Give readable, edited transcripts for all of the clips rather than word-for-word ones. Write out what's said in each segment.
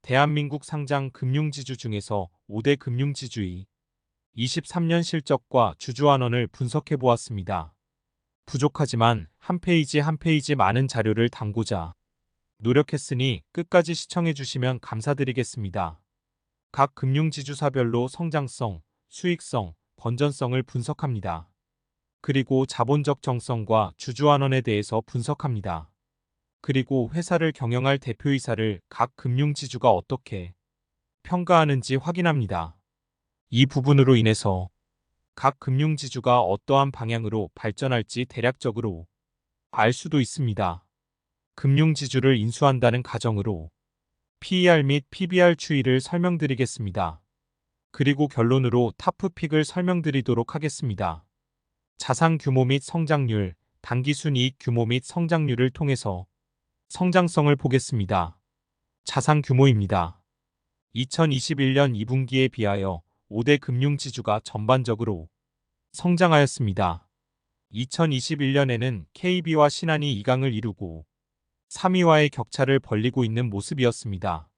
대한민국 상장 금융지주 중에서 5대 금융지주의 23년 실적과 주주환원을 분석해 보았습니다. 부족하지만 한 페이지 한 페이지 많은 자료를 담고자 노력했으니 끝까지 시청해 주시면 감사드리겠습니다. 각 금융지주사별로 성장성, 수익성, 건전성을 분석합니다. 그리고 자본적 정성과 주주환원에 대해서 분석합니다. 그리고 회사를 경영할 대표이사를 각 금융지주가 어떻게 평가하는지 확인합니다. 이 부분으로 인해서 각 금융지주가 어떠한 방향으로 발전할지 대략적으로 알 수도 있습니다. 금융지주를 인수한다는 가정으로 PER 및 PBR 추이를 설명드리겠습니다. 그리고 결론으로 타프픽을 설명드리도록 하겠습니다. 자산 규모 및 성장률, 당기순이익 규모 및 성장률을 통해서 성장성을 보겠습니다. 자산 규모입니다. 2021년 2분기에 비하여 5대 금융지주가 전반적으로 성장하였습니다. 2021년에는 KB와 신한이 2강을 이루고 3위와의 격차를 벌리고 있는 모습이었습니다.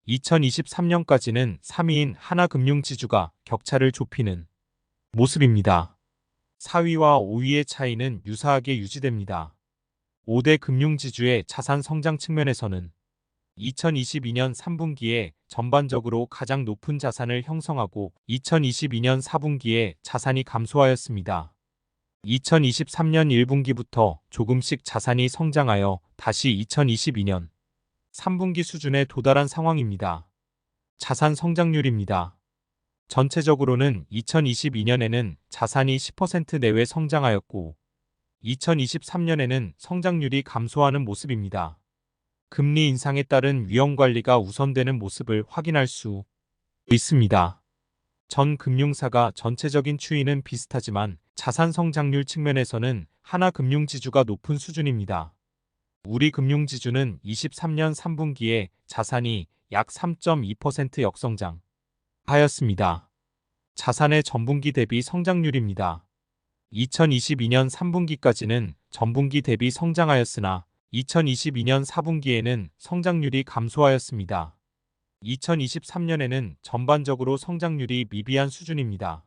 2023년까지는 3위인 하나금융지주가 격차를 좁히는 모습입니다. 4위와 5위의 차이는 유사하게 유지됩니다. 5대 금융지주의 자산 성장 측면에서는 2022년 3분기에 전반적으로 가장 높은 자산을 형성하고 2022년 4분기에 자산이 감소하였습니다. 2023년 1분기부터 조금씩 자산이 성장하여 다시 2022년 3분기 수준에 도달한 상황입니다. 자산 성장률입니다. 전체적으로는 2022년에는 자산이 10% 내외 성장하였고 2023년에는 성장률이 감소하는 모습입니다. 금리 인상에 따른 위험 관리가 우선되는 모습을 확인할 수 있습니다. 전 금융사가 전체적인 추이는 비슷하지만 자산 성장률 측면에서는 하나금융지주가 높은 수준입니다. 우리금융지주는 23년 3분기에 자산이 약 3.2% 역성장 하였습니다. 자산의 전분기 대비 성장률입니다. 2022년 3분기까지는 전분기 대비 성장하였으나 2022년 4분기에는 성장률이 감소하였습니다. 2023년에는 전반적으로 성장률이 미비한 수준입니다.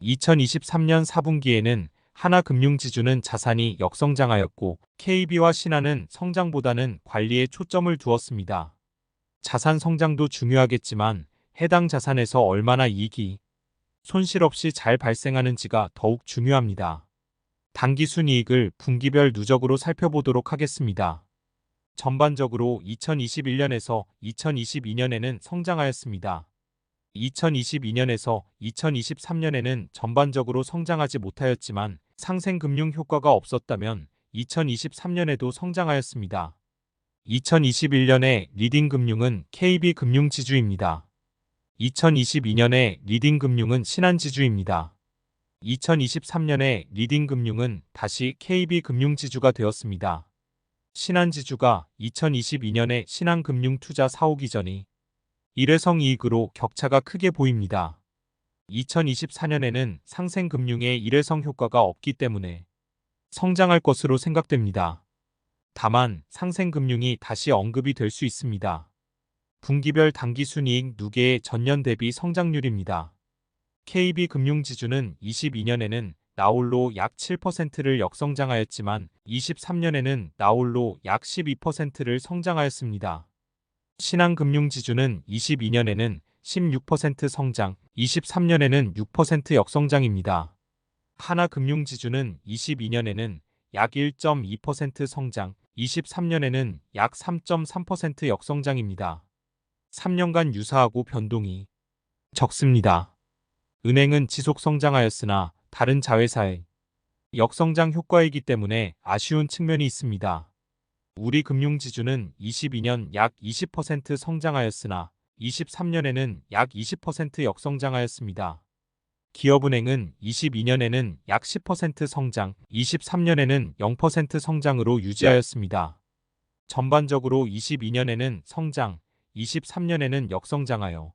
2023년 4분기에는 하나금융지주는 자산이 역성장하였고 KB와 신한은 성장보다는 관리에 초점을 두었습니다. 자산 성장도 중요하겠지만 해당 자산에서 얼마나 이익이 손실 없이 잘 발생하는지가 더욱 중요합니다. 당기순이익을 분기별 누적으로 살펴보도록 하겠습니다. 전반적으로 2021년에서 2022년에는 성장하였습니다. 2022년에서 2023년에는 전반적으로 성장하지 못하였지만 상생금융 효과가 없었다면 2023년에도 성장하였습니다. 2021년에 리딩금융은 KB금융지주입니다. 2022년에 리딩금융은 신한지주입니다. 2023년에 리딩금융은 다시 KB금융지주가 되었습니다. 신한지주가 2022년에 신한금융투자 사오기 전이 일회성이익으로 격차가 크게 보입니다. 2024년에는 상생금융의 일회성 효과가 없기 때문에 성장할 것으로 생각됩니다. 다만 상생금융이 다시 언급이 될 수 있습니다. 분기별 당기순이익 누계의 전년 대비 성장률입니다. KB금융지주는 22년에는 나홀로 약 7%를 역성장하였지만 23년에는 나홀로 약 12%를 성장하였습니다. 신한금융지주는 22년에는 16% 성장, 23년에는 6% 역성장입니다. 하나금융지주는 22년에는 약 1.2% 성장, 23년에는 약 3.3% 역성장입니다. 3년간 유사하고 변동이 적습니다. 은행은 지속 성장하였으나 다른 자회사의 역성장 효과이기 때문에 아쉬운 측면이 있습니다. 우리금융지주는 22년 약 20% 성장하였으나 23년에는 약 20% 역성장하였습니다. 기업은행은 22년에는 약 10% 성장, 23년에는 0% 성장으로 유지하였습니다. 전반적으로 22년에는 성장, 23년에는 역성장하여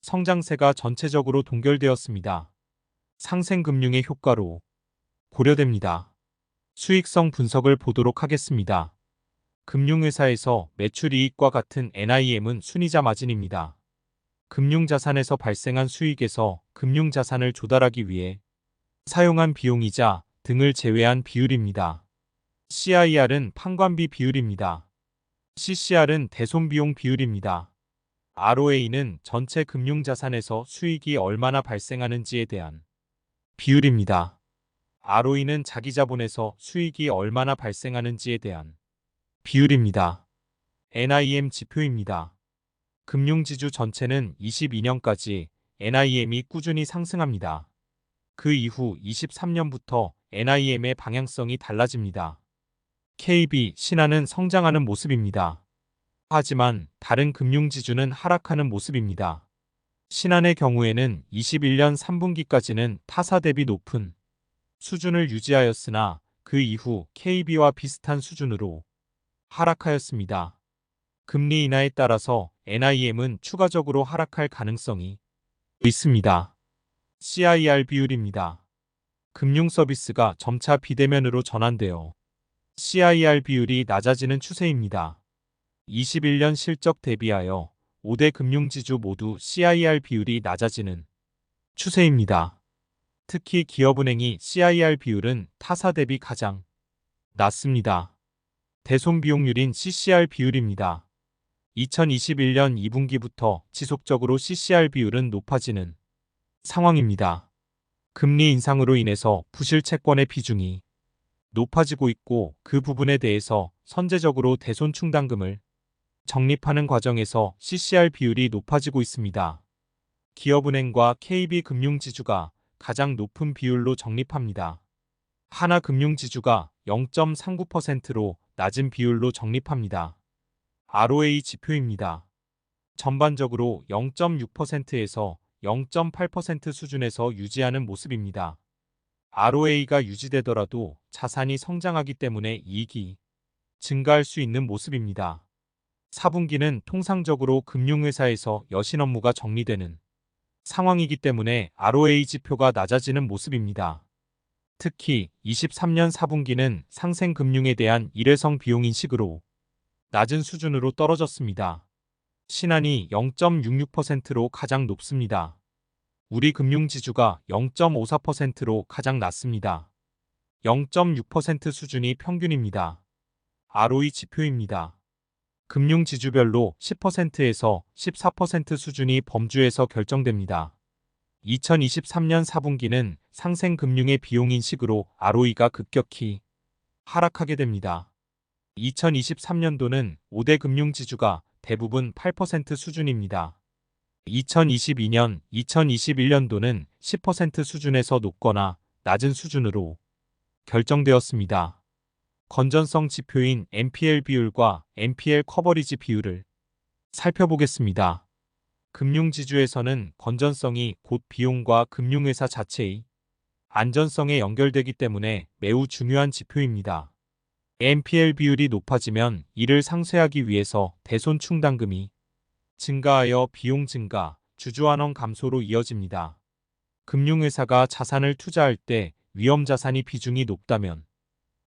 성장세가 전체적으로 동결되었습니다. 상생금융의 효과로 고려됩니다. 수익성 분석을 보도록 하겠습니다. 금융회사에서 매출이익과 같은 NIM은 순이자 마진입니다. 금융자산에서 발생한 수익에서 금융자산을 조달하기 위해 사용한 비용이자 등을 제외한 비율입니다. CIR은 판관비 비율입니다. CCR은 대손비용 비율입니다. ROA는 전체 금융자산에서 수익이 얼마나 발생하는지에 대한 비율입니다. ROE는 자기자본에서 수익이 얼마나 발생하는지에 대한 비율입니다. NIM 지표입니다. 금융지주 전체는 22년까지 NIM이 꾸준히 상승합니다. 그 이후 23년부터 NIM의 방향성이 달라집니다. KB, 신한은 성장하는 모습입니다. 하지만 다른 금융지주는 하락하는 모습입니다. 신한의 경우에는 21년 3분기까지는 타사 대비 높은 수준을 유지하였으나 그 이후 KB와 비슷한 수준으로 하락하였습니다. 금리 인하에 따라서 NIM은 추가적으로 하락할 가능성이 있습니다. CIR 비율입니다. 금융 서비스가 점차 비대면으로 전환되어 CIR 비율이 낮아지는 추세입니다. 21년 실적 대비하여 5대 금융지주 모두 CIR 비율이 낮아지는 추세입니다. 특히 기업은행이 CIR 비율은 타사 대비 가장 낮습니다. 대손비용률인 CCR 비율입니다. 2021년 2분기부터 지속적으로 CCR 비율은 높아지는 상황입니다. 금리 인상으로 인해서 부실 채권의 비중이 높아지고 있고 그 부분에 대해서 선제적으로 대손 충당금을 적립하는 과정에서 CCR 비율이 높아지고 있습니다. 기업은행과 KB금융지주가 가장 높은 비율로 적립합니다. 하나금융지주가 0.39%로 낮은 비율로 적립합니다. ROA 지표입니다. 전반적으로 0.6%에서 0.8% 수준에서 유지하는 모습입니다. ROA가 유지되더라도 자산이 성장하기 때문에 이익이 증가할 수 있는 모습입니다. 4분기는 통상적으로 금융회사에서 여신 업무가 정리되는 상황이기 때문에 ROA 지표가 낮아지는 모습입니다. 특히 23년 4분기는 상생금융에 대한 일회성 비용 인식으로 낮은 수준으로 떨어졌습니다. 신한이 0.66%로 가장 높습니다. 우리 금융지주가 0.54%로 가장 낮습니다. 0.6% 수준이 평균입니다. ROE 지표입니다. 금융지주별로 10%에서 14% 수준이 범주에서 결정됩니다. 2023년 4분기는 상생금융의 비용 인식으로 ROE가 급격히 하락하게 됩니다. 2023년도는 5대 금융지주가 대부분 8% 수준입니다. 2022년, 2021년도는 10% 수준에서 높거나 낮은 수준으로 결정되었습니다. 건전성 지표인 NPL 비율과 NPL 커버리지 비율을 살펴보겠습니다. 금융지주에서는 건전성이 곧 비용과 금융회사 자체의 안전성에 연결되기 때문에 매우 중요한 지표입니다. NPL 비율이 높아지면 이를 상쇄하기 위해서 대손 충당금이 증가하여 비용 증가, 주주환원 감소로 이어집니다. 금융회사가 자산을 투자할 때 위험자산이 비중이 높다면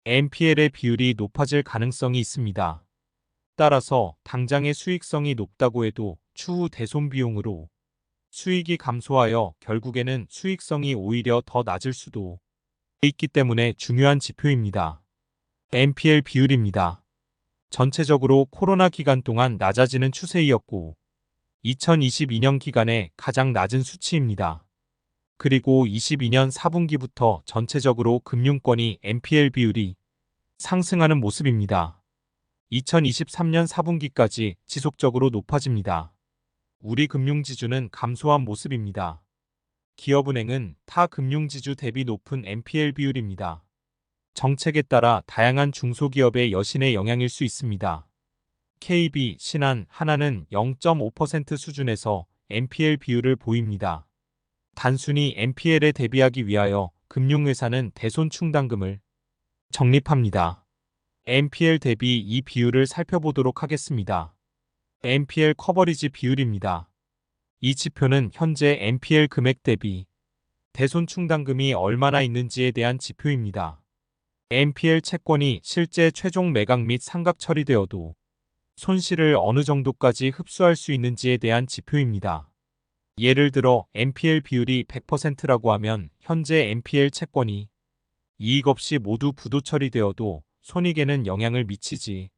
NPL의 비율이 높아질 가능성이 있습니다. 따라서 당장의 수익성이 높다고 해도 추후 대손 비용으로 수익이 감소하여 결국에는 수익성이 오히려 더 낮을 수도 있기 때문에 중요한 지표입니다. NPL 비율입니다. 전체적으로 코로나 기간 동안 낮아지는 추세이었고 2022년 기간에 가장 낮은 수치입니다. 그리고 22년 4분기부터 전체적으로 금융권이 NPL 비율이 상승하는 모습입니다. 2023년 4분기까지 지속적으로 높아집니다. 우리 금융지주는 감소한 모습입니다. 기업은행은 타 금융지주 대비 높은 NPL 비율입니다. 정책에 따라 다양한 중소기업의 여신의 영향일 수 있습니다. KB, 신한, 하나는 0.5% 수준에서 NPL 비율을 보입니다. 단순히 NPL에 대비하기 위하여 금융회사는 대손 충당금을 적립합니다. NPL 대비 이 비율을 살펴보도록 하겠습니다. NPL 커버리지 비율입니다. 이 지표는 현재 NPL 금액 대비 대손 충당금이 얼마나 있는지에 대한 지표입니다. NPL 채권이 실제 최종 매각 및 상각 처리되어도 손실을 어느 정도까지 흡수할 수 있는지에 대한 지표입니다. 예를 들어 NPL 비율이 100%라고 하면 현재 NPL 채권이 이익 없이 모두 부도 처리되어도 손익에는 영향을 미치지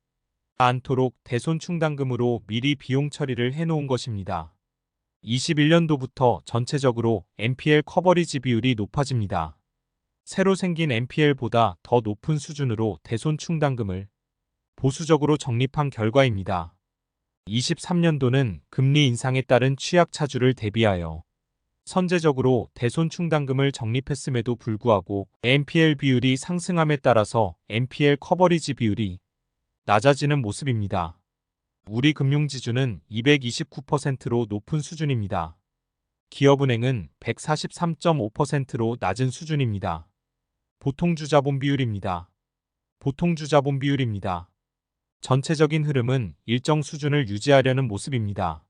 않도록 대손충당금으로 미리 비용 처리를 해놓은 것입니다. 21년도부터 전체적으로 NPL 커버리지 비율이 높아집니다. 새로 생긴 NPL보다 더 높은 수준으로 대손충당금을 보수적으로 적립한 결과입니다. 23년도는 금리 인상에 따른 취약 차주를 대비하여 선제적으로 대손충당금을 적립했음에도 불구하고 NPL 비율이 상승함에 따라서 NPL 커버리지 비율이 낮아지는 모습입니다. 우리 금융지주는 229%로 높은 수준입니다. 기업은행은 143.5%로 낮은 수준입니다. 보통주자본 비율입니다. 보통주자본 비율입니다. 전체적인 흐름은 일정 수준을 유지하려는 모습입니다.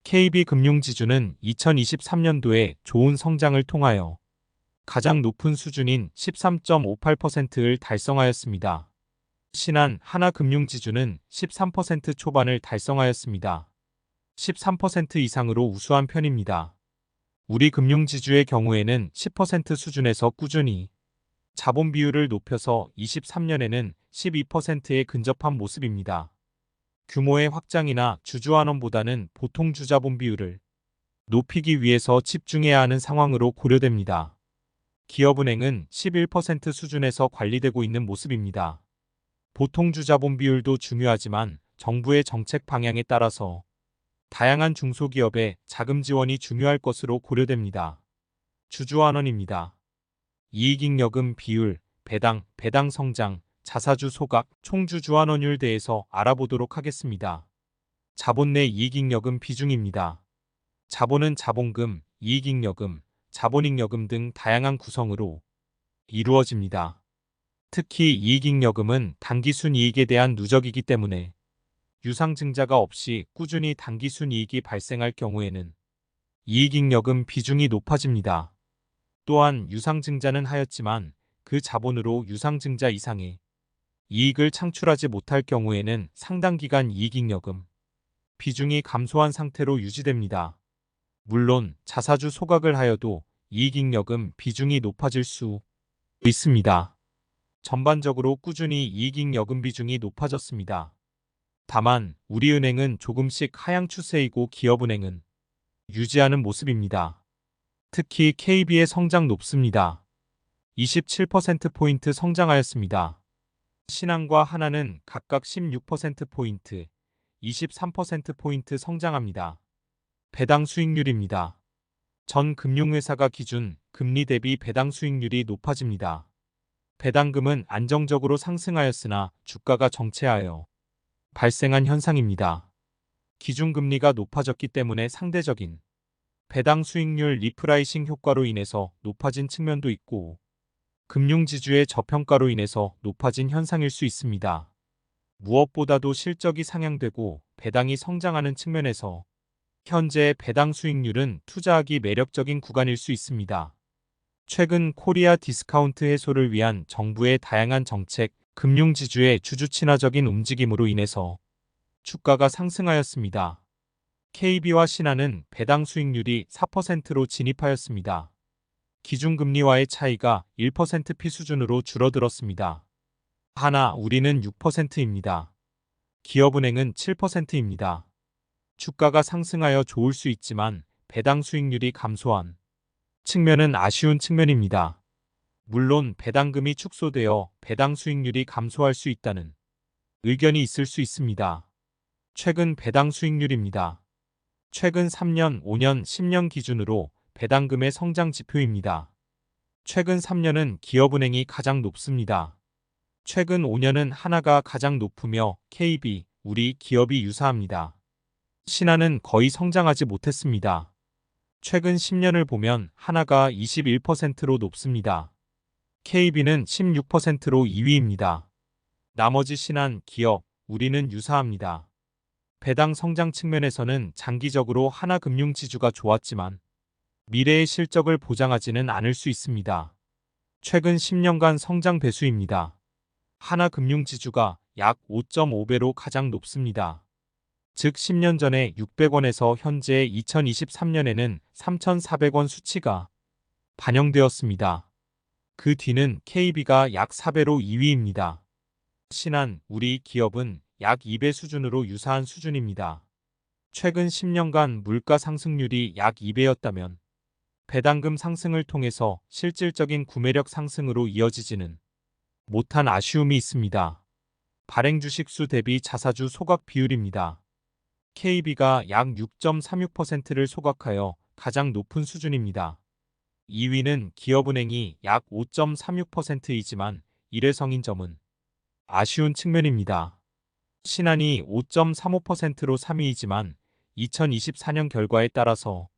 KB금융지주는 2023년도에 좋은 성장을 통하여 가장 높은 수준인 13.58%를 달성하였습니다. 신한 하나금융지주는 13% 초반을 달성하였습니다. 13% 이상으로 우수한 편입니다. 우리 금융지주의 경우에는 10% 수준에서 꾸준히 자본 비율을 높여서 23년에는 12%에 근접한 모습입니다. 규모의 확장이나 주주환원보다는 보통 주자본 비율을 높이기 위해서 집중해야 하는 상황으로 고려됩니다. 기업은행은 11% 수준에서 관리되고 있는 모습입니다. 보통 주자본 비율도 중요하지만 정부의 정책 방향에 따라서 다양한 중소기업의 자금 지원이 중요할 것으로 고려됩니다. 주주환원입니다. 이익잉여금 비율, 배당 성장, 자사주 소각, 총주주환원율 대해서 알아보도록 하겠습니다. 자본 내 이익잉여금 비중입니다. 자본은 자본금, 이익잉여금, 자본잉여금 등 다양한 구성으로 이루어집니다. 특히 이익잉여금은 단기순이익에 대한 누적이기 때문에 유상증자가 없이 꾸준히 단기순이익이 발생할 경우에는 이익잉여금 비중이 높아집니다. 또한 유상증자는 하였지만 그 자본으로 유상증자 이상의 이익을 창출하지 못할 경우에는 상당 기간 이익잉여금 비중이 감소한 상태로 유지됩니다. 물론 자사주 소각을 하여도 이익잉여금 비중이 높아질 수 있습니다. 전반적으로 꾸준히 이익잉여금 비중이 높아졌습니다. 다만 우리은행은 조금씩 하향 추세이고 기업은행은 유지하는 모습입니다. 특히 KB의 성장 높습니다. 27%포인트 성장하였습니다. 신한과 하나는 각각 16%포인트, 23%포인트 성장합니다. 배당 수익률입니다. 전 금융회사가 기준 금리 대비 배당 수익률이 높아집니다. 배당금은 안정적으로 상승하였으나 주가가 정체하여 발생한 현상입니다. 기준금리가 높아졌기 때문에 상대적인 배당 수익률 리프라이싱 효과로 인해서 높아진 측면도 있고 금융지주의 저평가로 인해서 높아진 현상일 수 있습니다. 무엇보다도 실적이 상향되고 배당이 성장하는 측면에서 현재 배당 수익률은 투자하기 매력적인 구간일 수 있습니다. 최근 코리아 디스카운트 해소를 위한 정부의 다양한 정책, 금융지주의 주주 친화적인 움직임으로 인해서 주가가 상승하였습니다. KB와 신한은 배당 수익률이 4%로 진입하였습니다. 기준금리와의 차이가 1%피 수준으로 줄어들었습니다. 하나, 우리는 6%입니다. 기업은행은 7%입니다. 주가가 상승하여 좋을 수 있지만 배당 수익률이 감소한 측면은 아쉬운 측면입니다. 물론 배당금이 축소되어 배당 수익률이 감소할 수 있다는 의견이 있을 수 있습니다. 최근 배당 수익률입니다. 최근 3년, 5년, 10년 기준으로 배당금의 성장 지표입니다. 최근 3년은 기업은행이 가장 높습니다. 최근 5년은 하나가 가장 높으며 KB, 우리 기업이 유사합니다. 신한은 거의 성장하지 못했습니다. 최근 10년을 보면 하나가 21%로 높습니다. KB는 16%로 2위입니다. 나머지 신한, 기업, 우리는 유사합니다. 배당 성장 측면에서는 장기적으로 하나금융지주가 좋았지만 미래의 실적을 보장하지는 않을 수 있습니다. 최근 10년간 성장 배수입니다. 하나금융지주가 약 5.5배로 가장 높습니다. 즉 10년 전에 600원에서 현재 2023년에는 3,400원 수치가 반영되었습니다. 그 뒤는 KB가 약 4배로 2위입니다. 신한, 우리 기업은 약 2배 수준으로 유사한 수준입니다. 최근 10년간 물가 상승률이 약 2배였다면 배당금 상승을 통해서 실질적인 구매력 상승으로 이어지지는 못한 아쉬움이 있습니다. 발행 주식수 대비 자사주 소각 비율입니다. KB가 약 6.36%를 소각하여 가장 높은 수준입니다. 2위는 기업은행이 약 5.36%이지만 일회성인 점은 아쉬운 측면입니다. 신한이 5.35%로 3위이지만 2024년 결과에 따라서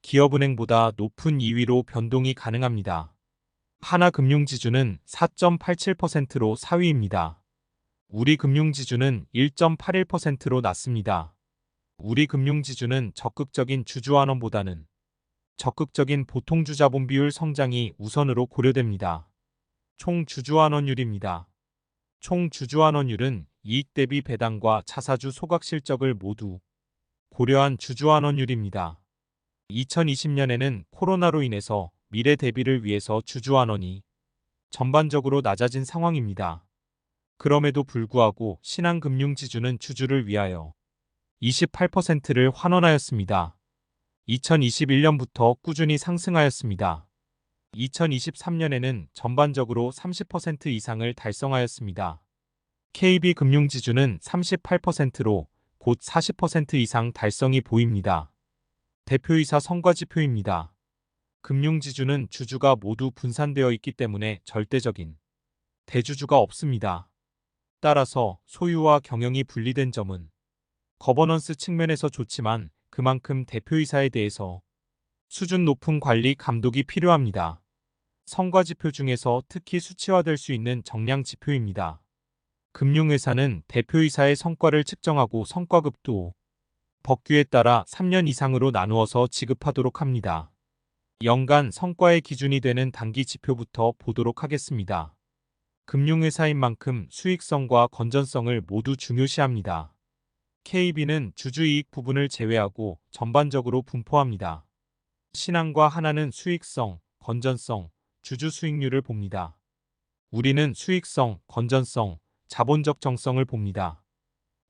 기업은행보다 높은 2위로 변동이 가능합니다. 하나금융지주는 4.87%로 4위입니다. 우리금융지주는 1.81%로 낮습니다. 우리금융지주는 적극적인 주주환원보다는 적극적인 보통주자본 비율 성장이 우선으로 고려됩니다. 총 주주환원율입니다. 총 주주환원율은 이익 대비 배당과 자사주 소각 실적을 모두 고려한 주주환원율입니다. 2020년에는 코로나로 인해서 미래 대비를 위해서 주주환원이 전반적으로 낮아진 상황입니다. 그럼에도 불구하고 신한금융지주는 주주를 위하여 28%를 환원하였습니다. 2021년부터 꾸준히 상승하였습니다. 2023년에는 전반적으로 30% 이상을 달성하였습니다. KB금융지주는 38%로 곧 40% 이상 달성이 보입니다. 대표이사 성과지표입니다. 금융지주는 주주가 모두 분산되어 있기 때문에 절대적인 대주주가 없습니다. 따라서 소유와 경영이 분리된 점은 거버넌스 측면에서 좋지만 그만큼 대표이사에 대해서 수준 높은 관리 감독이 필요합니다. 성과지표 중에서 특히 수치화될 수 있는 정량지표입니다. 금융회사는 대표이사의 성과를 측정하고 성과급도 법규에 따라 3년 이상으로 나누어서 지급하도록 합니다. 연간 성과의 기준이 되는 단기 지표부터 보도록 하겠습니다. 금융회사인 만큼 수익성과 건전성을 모두 중요시합니다. KB는 주주이익 부분을 제외하고 전반적으로 분포합니다. 신한과 하나는 수익성, 건전성, 주주 수익률을 봅니다. 우리는 수익성, 건전성, 자본적 정성을 봅니다.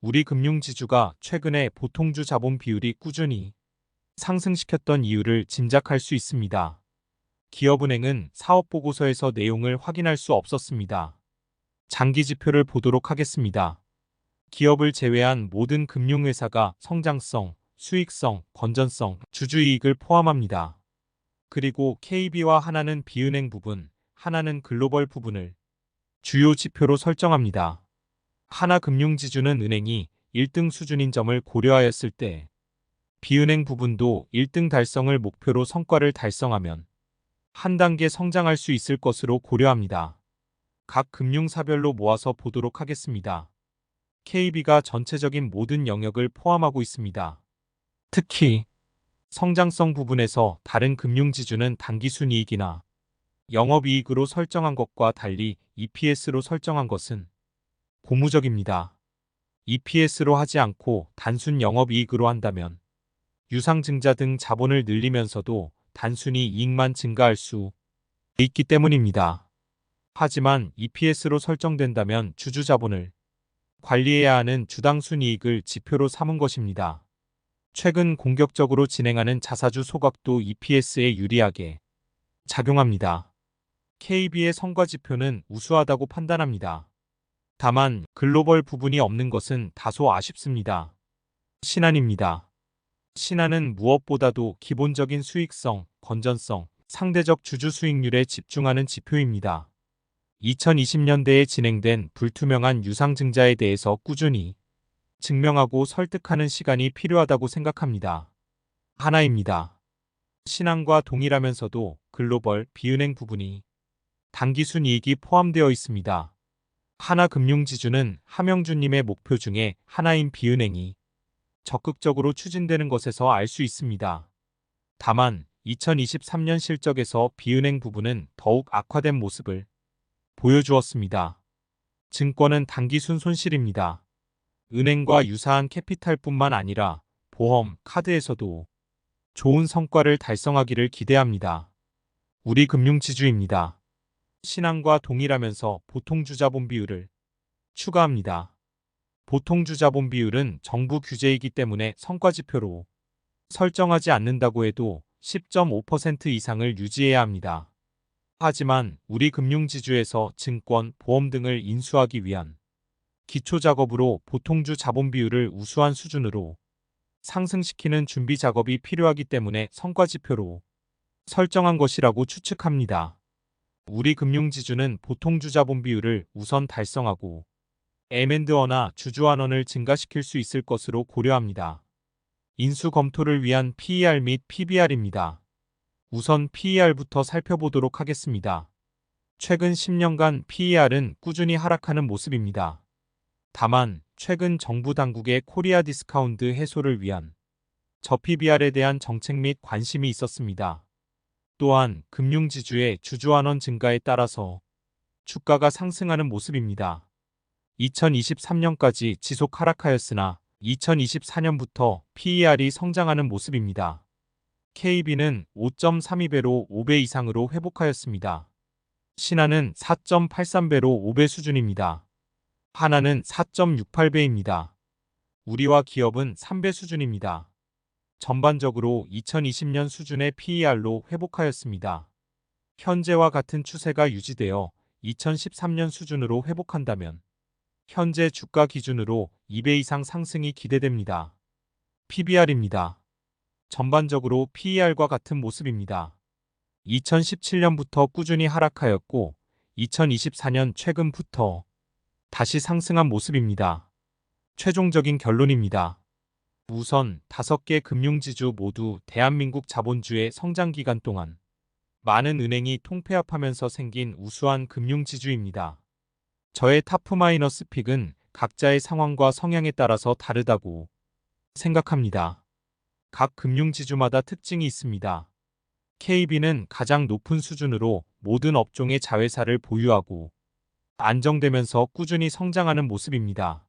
우리금융지주가 최근에 보통주 자본 비율이 꾸준히 상승시켰던 이유를 짐작할 수 있습니다. 기업은행은 사업보고서에서 내용을 확인할 수 없었습니다. 장기지표를 보도록 하겠습니다. 기업을 제외한 모든 금융회사가 성장성, 수익성, 건전성, 주주이익을 포함합니다. 그리고 KB와 하나는 비은행 부분, 하나는 글로벌 부분을 주요 지표로 설정합니다. 하나금융지주는 은행이 1등 수준인 점을 고려하였을 때 비은행 부분도 1등 달성을 목표로 성과를 달성하면 한 단계 성장할 수 있을 것으로 고려합니다. 각 금융사별로 모아서 보도록 하겠습니다. KB가 전체적인 모든 영역을 포함하고 있습니다. 특히 성장성 부분에서 다른 금융지주는 단기순이익이나 영업이익으로 설정한 것과 달리 EPS로 설정한 것은 고무적입니다. EPS로 하지 않고 단순 영업이익으로 한다면 유상증자 등 자본을 늘리면서도 단순히 이익만 증가할 수 있기 때문입니다. 하지만 EPS로 설정된다면 주주자본을 관리해야 하는 주당 순이익을 지표로 삼은 것입니다. 최근 공격적으로 진행하는 자사주 소각도 EPS에 유리하게 작용합니다. KB의 성과지표는 우수하다고 판단합니다. 다만 글로벌 부분이 없는 것은 다소 아쉽습니다. 신한입니다. 신한은 무엇보다도 기본적인 수익성, 건전성, 상대적 주주 수익률에 집중하는 지표입니다. 2020년대에 진행된 불투명한 유상증자에 대해서 꾸준히 증명하고 설득하는 시간이 필요하다고 생각합니다. 하나입니다. 신한과 동일하면서도 글로벌 비은행 부분이 단기순이익이 포함되어 있습니다. 하나금융지주는 함영준님의 목표 중에 하나인 비은행이 적극적으로 추진되는 것에서 알 수 있습니다. 다만 2023년 실적에서 비은행 부분은 더욱 악화된 모습을 보여주었습니다. 증권은 단기순 손실입니다. 은행과 유사한 캐피탈뿐만 아니라 보험, 카드에서도 좋은 성과를 달성하기를 기대합니다. 우리 금융지주입니다. 신한과 동일하면서 보통주자본 비율을 추가합니다. 보통주자본 비율은 정부 규제이기 때문에 성과지표로 설정하지 않는다고 해도 10.5% 이상을 유지해야 합니다. 하지만 우리 금융지주에서 증권, 보험 등을 인수하기 위한 기초 작업으로 보통주 자본 비율을 우수한 수준으로 상승시키는 준비 작업이 필요하기 때문에 성과지표로 설정한 것이라고 추측합니다. 우리 금융지주는 보통주 자본 비율을 우선 달성하고 M&A나 주주환원을 증가시킬 수 있을 것으로 고려합니다. 인수 검토를 위한 PER 및 PBR입니다. 우선 PER부터 살펴보도록 하겠습니다. 최근 10년간 PER은 꾸준히 하락하는 모습입니다. 다만 최근 정부 당국의 코리아 디스카운트 해소를 위한 저PBR에 대한 정책 및 관심이 있었습니다. 또한 금융지주의 주주환원 증가에 따라서 주가가 상승하는 모습입니다. 2023년까지 지속 하락하였으나 2024년부터 PER이 성장하는 모습입니다. KB는 5.32배로 5배 이상으로 회복하였습니다. 신한은 4.83배로 5배 수준입니다. 하나는 4.68배입니다. 우리와 기업은 3배 수준입니다. 전반적으로 2020년 수준의 PER로 회복하였습니다. 현재와 같은 추세가 유지되어 2013년 수준으로 회복한다면 현재 주가 기준으로 2배 이상 상승이 기대됩니다. PBR입니다. 전반적으로 PER과 같은 모습입니다. 2017년부터 꾸준히 하락하였고 2024년 최근부터 다시 상승한 모습입니다. 최종적인 결론입니다. 우선 5개 금융지주 모두 대한민국 자본주의 성장 기간 동안 많은 은행이 통폐합하면서 생긴 우수한 금융지주입니다. 저의 탑-픽은 각자의 상황과 성향에 따라서 다르다고 생각합니다. 각 금융지주마다 특징이 있습니다. KB는 가장 높은 수준으로 모든 업종의 자회사를 보유하고 안정되면서 꾸준히 성장하는 모습입니다.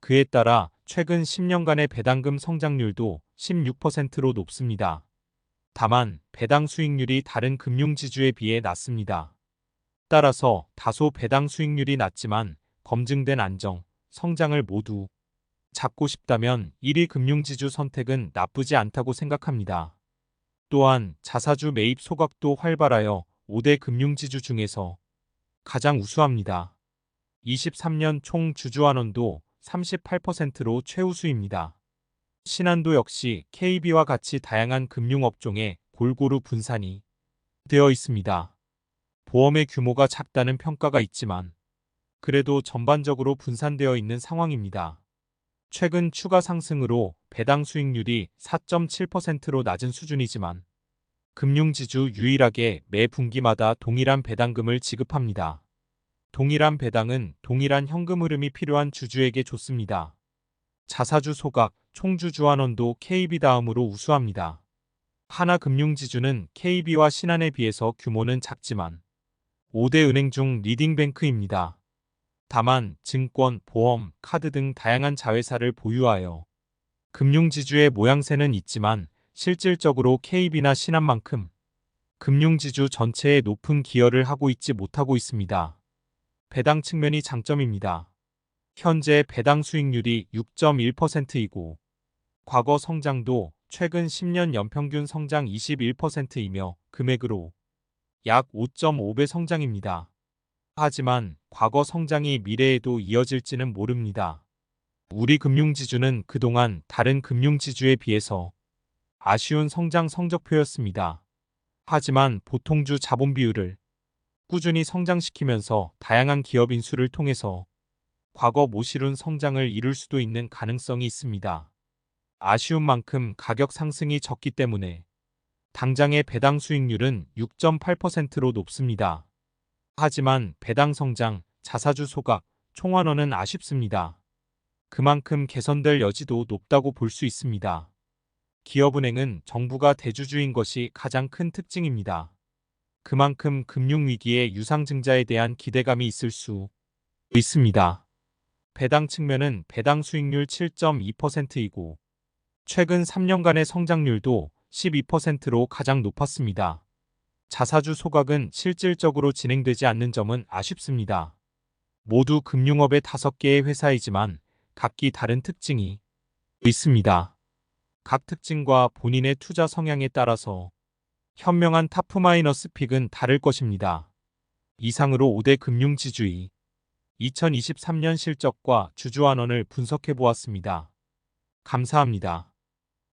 그에 따라 최근 10년간의 배당금 성장률도 16%로 높습니다. 다만 배당 수익률이 다른 금융지주에 비해 낮습니다. 따라서 다소 배당 수익률이 낮지만 검증된 안정, 성장을 모두 잡고 싶다면 1위 금융지주 선택은 나쁘지 않다고 생각합니다. 또한 자사주 매입 소각도 활발하여 5대 금융지주 중에서 가장 우수합니다. 23년 총 주주환원도 38%로 최우수입니다. 신한도 역시 KB와 같이 다양한 금융업종에 골고루 분산이 되어 있습니다. 보험의 규모가 작다는 평가가 있지만 그래도 전반적으로 분산되어 있는 상황입니다. 최근 추가 상승으로 배당 수익률이 4.7%로 낮은 수준이지만 금융지주 유일하게 매 분기마다 동일한 배당금을 지급합니다. 동일한 배당은 동일한 현금 흐름이 필요한 주주에게 좋습니다. 자사주 소각, 총주주환원도 KB 다음으로 우수합니다. 하나금융지주는 KB와 신한에 비해서 규모는 작지만 5대 은행 중 리딩뱅크입니다. 다만 증권, 보험, 카드 등 다양한 자회사를 보유하여 금융지주의 모양새는 있지만 실질적으로 KB나 신한만큼 금융지주 전체에 높은 기여를 하고 있지 못하고 있습니다. 배당 측면이 장점입니다. 현재 배당 수익률이 6.1%이고 과거 성장도 최근 10년 연평균 성장 21%이며 금액으로 약 5.5배 성장입니다. 하지만 과거 성장이 미래에도 이어질지는 모릅니다. 우리 금융지주는 그동안 다른 금융지주에 비해서 아쉬운 성장 성적표였습니다. 하지만 보통주 자본 비율을 꾸준히 성장시키면서 다양한 기업 인수를 통해서 과거 못 이룬 성장을 이룰 수도 있는 가능성이 있습니다. 아쉬운 만큼 가격 상승이 적기 때문에 당장의 배당 수익률은 6.8%로 높습니다. 하지만 배당 성장, 자사주 소각, 총환원은 아쉽습니다. 그만큼 개선될 여지도 높다고 볼 수 있습니다. 기업은행은 정부가 대주주인 것이 가장 큰 특징입니다. 그만큼 금융위기의 유상증자에 대한 기대감이 있을 수 있습니다. 배당 측면은 배당 수익률 7.2%이고 최근 3년간의 성장률도 12%로 가장 높았습니다. 자사주 소각은 실질적으로 진행되지 않는 점은 아쉽습니다. 모두 금융업의 5개의 회사이지만 각기 다른 특징이 있습니다. 각 특징과 본인의 투자 성향에 따라서 현명한 타프마이너스 픽은 다를 것입니다. 이상으로 5대 금융지주의 2023년 실적과 주주환원을 분석해 보았습니다. 감사합니다.